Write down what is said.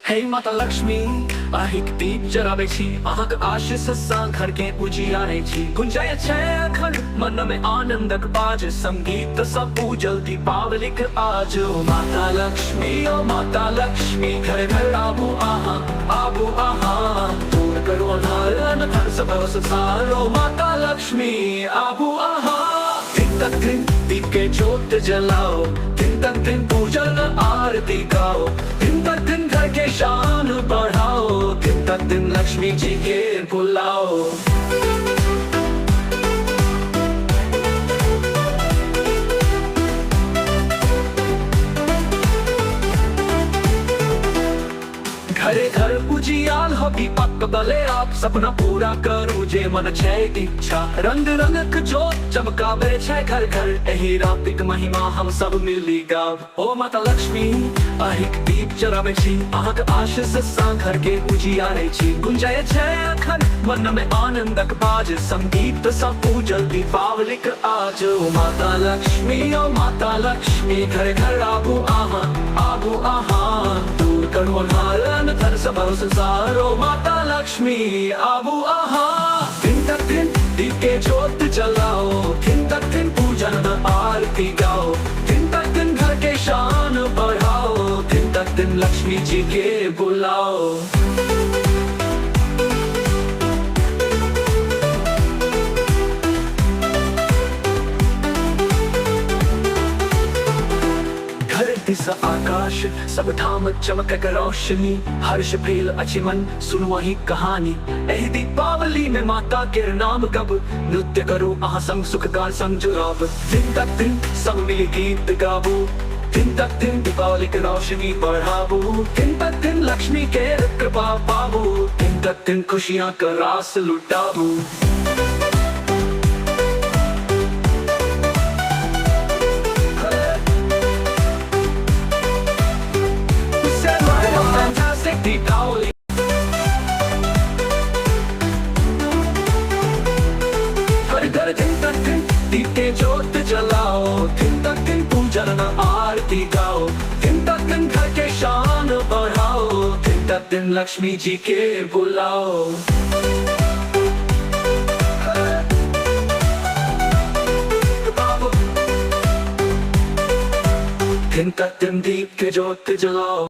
हे माता लक्ष्मी अहिक दीप जराबे छी अहाँक आशीष सँ घर के उजियारे छी गुंजाय छै अखन मन में आनंदक बाज संगीत सब पूजल दीपावलीक आज ओ माता लक्ष्मी घर घर आबू आहाँ दूर करो अनार धन सब संसार ओ माता लक्ष्मी आबू आहाँ दिन तक दिन दीप के ज्योत जलाओ दिन तक दिन पूजन आरती गाओ दिन तक दिन घर के शान बढ़ाओ दिन तक दिन लक्ष्मी जी के बुलाओ। घरे घर उजियाल हो दीपक बले आप सपना पूरा करू जे मन छै इच्छा रंग रंगक जोत चमकाबे छै घर घर एही रातिक महिमा हम सब मिली गाब ओ माता लक्ष्मी अहिक दीप जराबे छी अहाँक आशीष सँ घर के उजियारे छी गुंजाय छै अखन मन में आनंदक बाज संगीत सब पूजल दीपावलीक आज ओ माता लक्ष्मी घर घर आबू आहाँ दूर करू अनार धन सब संसार ओ माता लक्ष्मी आबू आहाँ दिन तक दिन दीप के ज्योत जलाओ दिन तक दिन पूजन आरती गाओ दिन तक दिन घर के शान बढ़ाओ दिन तक दिन लक्ष्मी जी के बुलाओ। दिस आकाश सब ठाम चमकक रोशनी हर्ष भेल अछि मन सुनू अहि कहानी एहि दीपावली में माता के नाम गब नृत्य करू अहाँ संग सुख गान संग जुड़ब दिन तक दिन सब मिली गीत गाबू दिन तक दिन दीपावली के रोशनी बढ़ाबू दिन तक दिन लक्ष्मी के कृपा पाबू दिन तक दिन खुशियां का रास लुटाबू। दीपावली हर घर दिन तक दिन दीप के ज्योत जलाओ दिन तक दिन पूजन आरती गाओ दिन तक दिन घर के शान बढ़ाओ दिन तक दिन लक्ष्मी जी के बुलाओ। दिन तक दिन दीप के ज्योत जलाओ।